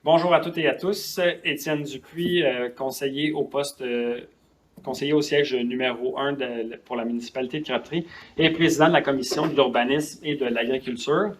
Bonjour à toutes et à tous. Étienne Dupuis, conseiller conseiller au siège numéro 1 pour la municipalité de Crabtree et président de la commission de l'urbanisme et de l'agriculture.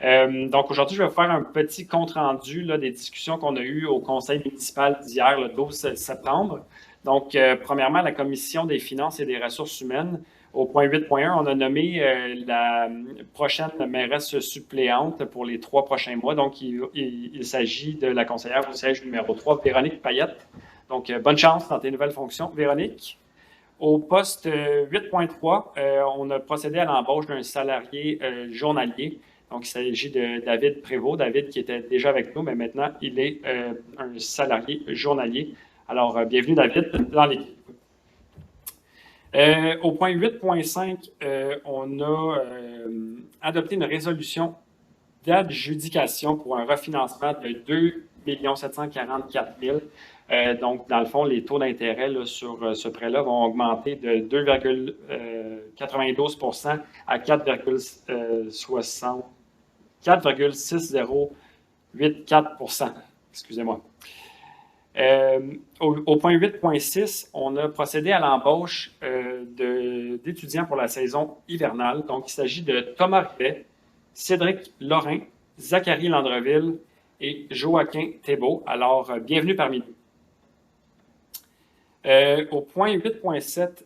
Donc aujourd'hui, je vais vous faire un petit compte-rendu des discussions qu'on a eues au conseil municipal d'hier, le 12 septembre. Donc, premièrement, la commission des finances et des ressources humaines. Au point 8.1, on a nommé la prochaine mairesse suppléante pour les 3 prochains mois. Donc, il s'agit de la conseillère au siège numéro 3, Véronique Payette. Donc, bonne chance dans tes nouvelles fonctions, Véronique. Au poste 8.3, on a procédé à l'embauche d'un salarié journalier. Donc, il s'agit de David Prévost. David qui était déjà avec nous, mais maintenant, il est un salarié journalier. Alors, bienvenue, David, dans l'équipe. Au point 8.5, on a adopté une résolution d'adjudication pour un refinancement de 2 744 000. Donc, dans le fond, les taux d'intérêt sur ce prêt-là vont augmenter de 2,92 à 4,6084 Excusez-moi. Au point 8.6, on a procédé à l'embauche d'étudiants pour la saison hivernale. Donc, il s'agit de Thomas Rivet, Cédric Lorrain, Zachary Landreville et Joaquin Thébault. Alors, bienvenue parmi nous. Au point 8.7,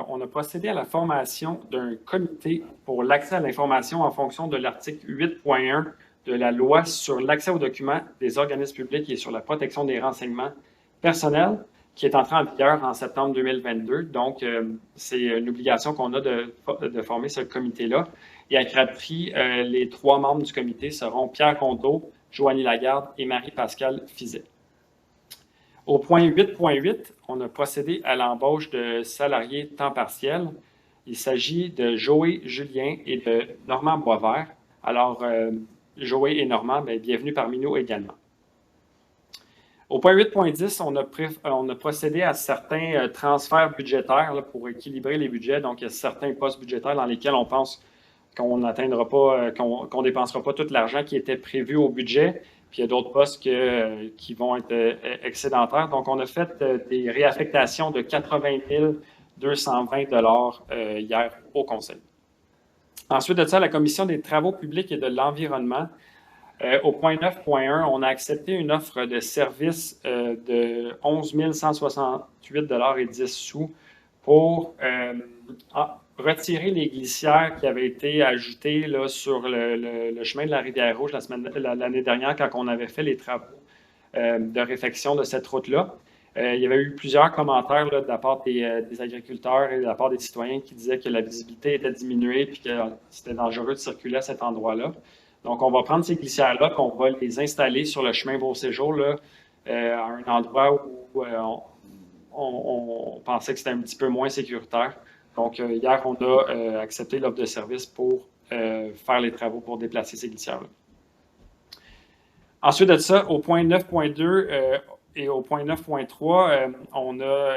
on a procédé à la formation d'un comité pour l'accès à l'information en fonction de l'article 8.1 de la loi sur l'accès aux documents des organismes publics et sur la protection des renseignements personnels, qui est entrée en vigueur en septembre 2022. Donc, c'est une obligation qu'on a de former ce comité-là. Et à Crabtree, les 3 membres du comité seront Pierre Rondeau, Joanie Lagarde et Marie-Pascale Fizet. Au point 8.8, on a procédé à l'embauche de salariés temps partiel. Il s'agit de Joé Julien et de Normand Boisvert. Alors, Joé et Normand, bienvenue parmi nous également. Au point 8.10, on a procédé à certains transferts budgétaires pour équilibrer les budgets. Donc, il y a certains postes budgétaires dans lesquels on pense qu'on n'atteindra pas, qu'on dépensera pas tout l'argent qui était prévu au budget. Puis il y a d'autres postes qui vont être excédentaires. Donc, on a fait des réaffectations de 80 220 $ hier au Conseil. Ensuite de ça, la Commission des travaux publics et de l'environnement, au point 9.1, on a accepté une offre de service de 11 168 $ pour retirer les glissières qui avaient été ajoutées là, sur le chemin de la Rivière-Rouge l'année dernière quand on avait fait les travaux de réfection de cette route-là. Il y avait eu plusieurs commentaires là, de la part des agriculteurs et de la part des citoyens qui disaient que la visibilité était diminuée et que c'était dangereux de circuler à cet endroit-là. Donc, on va prendre ces glissières-là, qu'on va les installer sur le chemin Beau Séjour, là, à un endroit où on pensait que c'était un petit peu moins sécuritaire. Donc, hier, on a accepté l'offre de service pour faire les travaux pour déplacer ces glissières-là. Ensuite de ça, au point 9.2 et au point 9.3, on a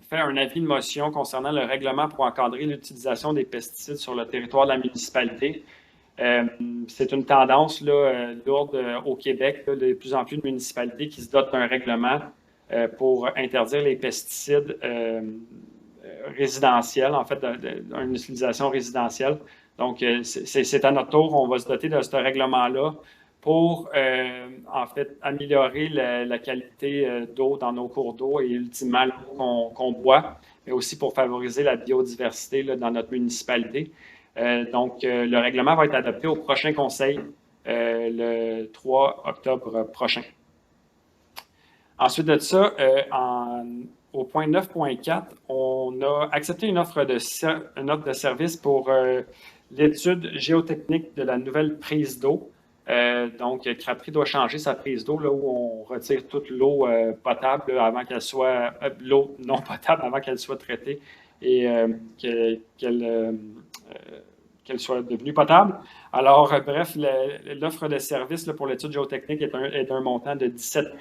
fait un avis de motion concernant le règlement pour encadrer l'utilisation des pesticides sur le territoire de la municipalité. C'est une tendance là, lourde au Québec, là, de plus en plus de municipalités qui se dotent d'un règlement pour interdire les pesticides résidentiels, en fait, d'une utilisation résidentielle. Donc, c'est à notre tour, on va se doter de ce règlement-là pour, en fait, améliorer la qualité d'eau dans nos cours d'eau et ultimement l'eau qu'on boit, mais aussi pour favoriser la biodiversité là, dans notre municipalité. Donc, le règlement va être adopté au prochain conseil le 3 octobre prochain. Ensuite de ça, au point 9.4, on a accepté une offre de service pour l'étude géotechnique de la nouvelle prise d'eau. Donc, Crabtree doit changer sa prise d'eau, là où on retire toute l'eau potable là, avant qu'elle soit l'eau non potable avant qu'elle soit traitée et qu'elle soit devenue potable. Alors, bref, l'offre de service là, pour l'étude géotechnique est d'un montant de 17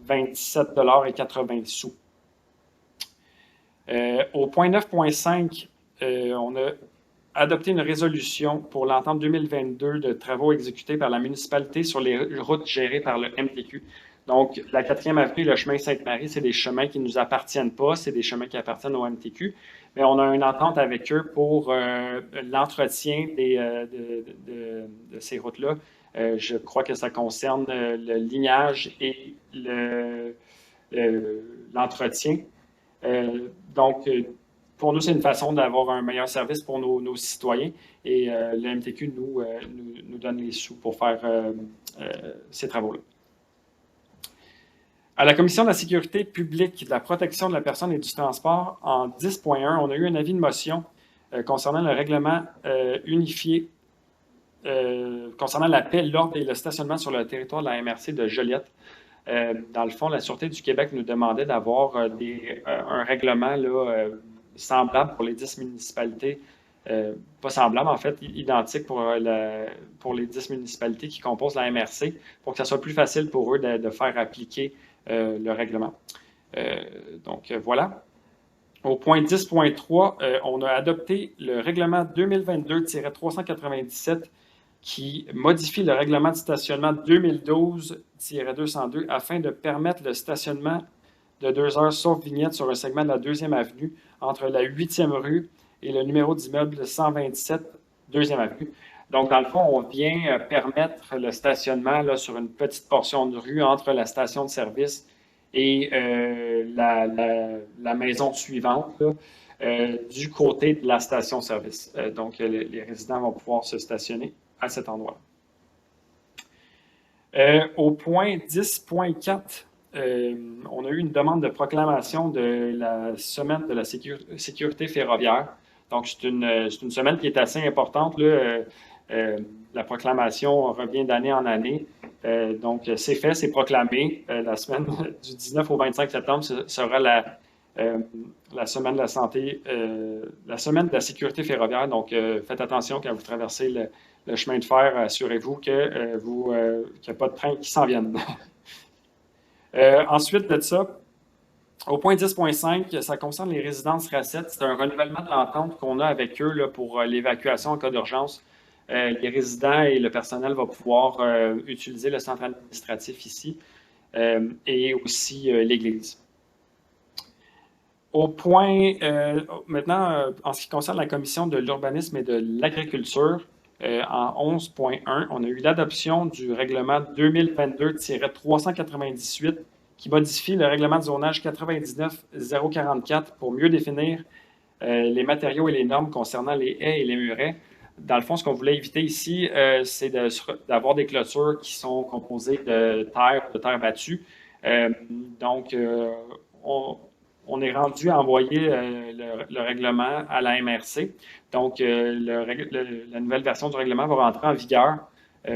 027,80 $. Au point 9.5, on a adopté une résolution pour l'entente 2022 de travaux exécutés par la municipalité sur les routes gérées par le MTQ. Donc, la 4e avenue, le chemin Sainte-Marie, c'est des chemins qui ne nous appartiennent pas, c'est des chemins qui appartiennent au MTQ. Mais on a une entente avec eux pour l'entretien de ces routes-là. Je crois que ça concerne le lignage et l'entretien. Donc, pour nous, c'est une façon d'avoir un meilleur service pour nos citoyens et le MTQ nous donne les sous pour faire ces travaux-là. À la Commission de la sécurité publique, de la protection de la personne et du transport, en 10.1, on a eu un avis de motion concernant le règlement unifié concernant la paix, l'ordre et le stationnement sur le territoire de la MRC de Joliette. Dans le fond, la Sûreté du Québec nous demandait d'avoir un règlement là, semblable pour les 10 municipalités, pas semblable en fait, identique pour les 10 municipalités qui composent la MRC, pour que ça soit plus facile pour eux de faire appliquer le règlement. Donc voilà. Au point 10.3, on a adopté le règlement 2022-397 qui modifie le règlement de stationnement 2012-202 afin de permettre le stationnement de 2 heures sauf vignette sur un segment de la 2e avenue entre la 8e rue et le numéro d'immeuble 127 2e avenue. Donc, dans le fond, on vient permettre le stationnement là, sur une petite portion de rue entre la station de service et la maison suivante là, du côté de la station-service. Donc, les résidents vont pouvoir se stationner à cet endroit. Au point 10.4, on a eu une demande de proclamation de la semaine de la sécurité ferroviaire. Donc, c'est une semaine qui est assez importante. Là. La proclamation revient d'année en année. Donc, c'est fait, c'est proclamé. La semaine du 19 au 25 septembre sera la semaine de la santé, la semaine de la sécurité ferroviaire. Donc, faites attention quand vous traversez le chemin de fer, assurez-vous qu'il n'y a pas de train qui s'en viennent. Ensuite de ça, au point 10.5, ça concerne les résidences RACET. C'est un renouvellement de l'entente qu'on a avec eux là, pour l'évacuation en cas d'urgence. Les résidents et le personnel vont pouvoir utiliser le centre administratif ici et aussi l'église. Au point, maintenant, en ce qui concerne la commission de l'urbanisme et de l'agriculture, en 11.1, on a eu l'adoption du règlement 2022-398 qui modifie le règlement de zonage 99-044 pour mieux définir les matériaux et les normes concernant les haies et les murets. Dans le fond, ce qu'on voulait éviter ici, c'est d'avoir des clôtures qui sont composées de terre battue. Donc, on est rendu à envoyer le règlement à la MRC. Donc, la nouvelle version du règlement va rentrer en vigueur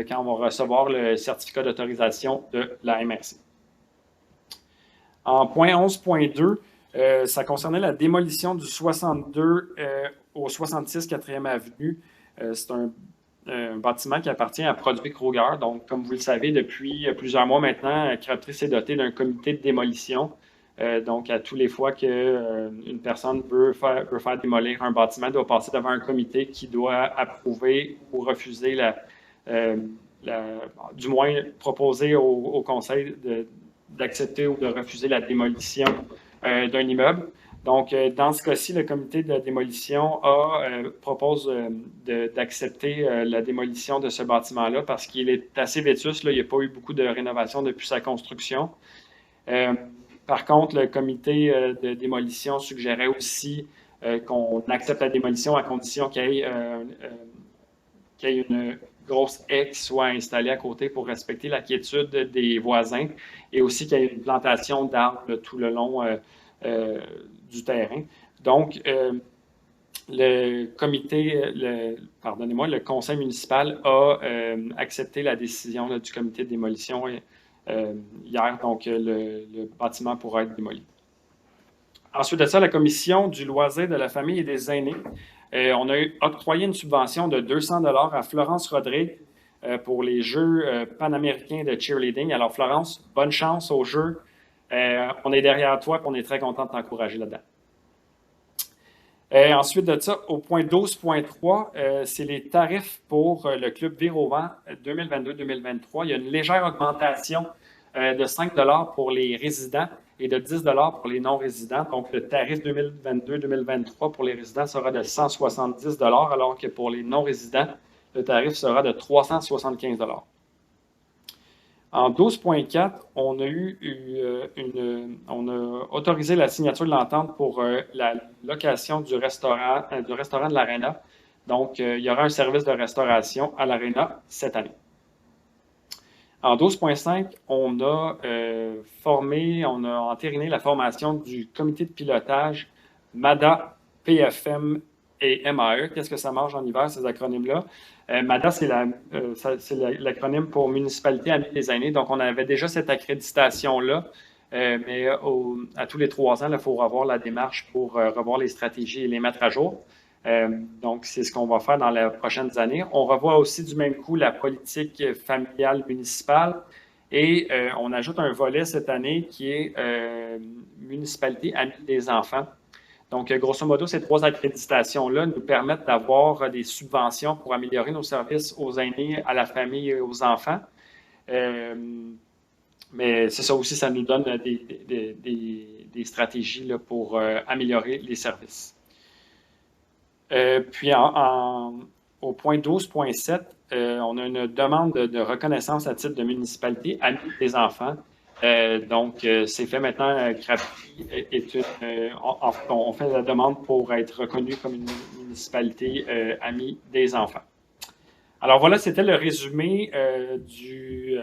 quand on va recevoir le certificat d'autorisation de la MRC. En point 11.2, ça concernait la démolition du 62 au 66 4e avenue. C'est un bâtiment qui appartient à Produits Kruger. Donc, comme vous le savez, depuis plusieurs mois maintenant, Crabtree s'est doté d'un comité de démolition. Donc, à tous les fois qu'une personne veut faire démolir un bâtiment, elle doit passer devant un comité qui doit approuver ou refuser du moins proposer au conseil d'accepter ou de refuser la démolition d'un immeuble. Donc, dans ce cas-ci, le comité de démolition propose d'accepter la démolition de ce bâtiment-là parce qu'il est assez vétuste. Là, il n'y a pas eu beaucoup de rénovation depuis sa construction. Par contre, le comité de démolition suggérait aussi qu'on accepte la démolition à condition qu'il y ait une grosse haie qui soit installée à côté pour respecter la quiétude des voisins et aussi qu'il y ait une plantation d'arbres tout le long du terrain. Donc, le conseil municipal a accepté la décision là, du comité de démolition hier, donc le bâtiment pourra être démoli. Ensuite de ça, la commission du loisir de la famille et des aînés, on a octroyé une subvention de 200 $ à Florence Rodrigue pour les Jeux panaméricains de cheerleading. Alors Florence, bonne chance aux Jeux. On est derrière toi et on est très content de t'encourager là-dedans. Ensuite de ça, au point 12.3, c'est les tarifs pour le club Vire au vent 2022-2023. Il y a une légère augmentation de 5 pour les résidents et de 10 pour les non-résidents. Donc, le tarif 2022-2023 pour les résidents sera de 170 alors que pour les non-résidents, le tarif sera de 375 En 12.4, on a autorisé la signature de l'entente pour la location du restaurant de l'Arena. Donc, il y aura un service de restauration à l'Arena cette année. En 12.5, on a entériné la formation du comité de pilotage MADA, PFM et MAE. Qu'est-ce que ça marche en hiver, ces acronymes-là? MADA, c'est l'acronyme pour Municipalité Amie des aînés. Donc, on avait déjà cette accréditation-là, mais à tous les 3 ans, il faut revoir la démarche pour revoir les stratégies et les mettre à jour. Donc, c'est ce qu'on va faire dans les prochaines années. On revoit aussi du même coup la politique familiale municipale et on ajoute un volet cette année qui est Municipalité Amie des enfants. Donc, grosso modo, ces 3 accréditations-là nous permettent d'avoir des subventions pour améliorer nos services aux aînés, à la famille et aux enfants. Mais c'est ça aussi, ça nous donne des stratégies là, pour améliorer les services. Puis, au point 12.7, on a une demande de reconnaissance à titre de municipalité Amis des enfants. Donc, c'est fait maintenant. Crappy on fait la demande pour être reconnu comme une municipalité Amis des enfants. Alors voilà, c'était le résumé du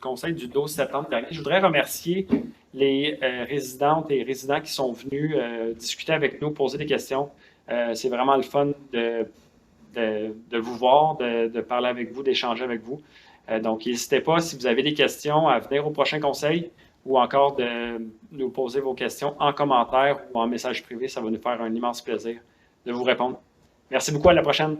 conseil du 12 septembre dernier. Je voudrais remercier les résidentes et résidents qui sont venus discuter avec nous, poser des questions. C'est vraiment le fun de vous voir, de parler avec vous, d'échanger avec vous. Donc, n'hésitez pas, si vous avez des questions, à venir au prochain conseil ou encore de nous poser vos questions en commentaire ou en message privé. Ça va nous faire un immense plaisir de vous répondre. Merci beaucoup, à la prochaine.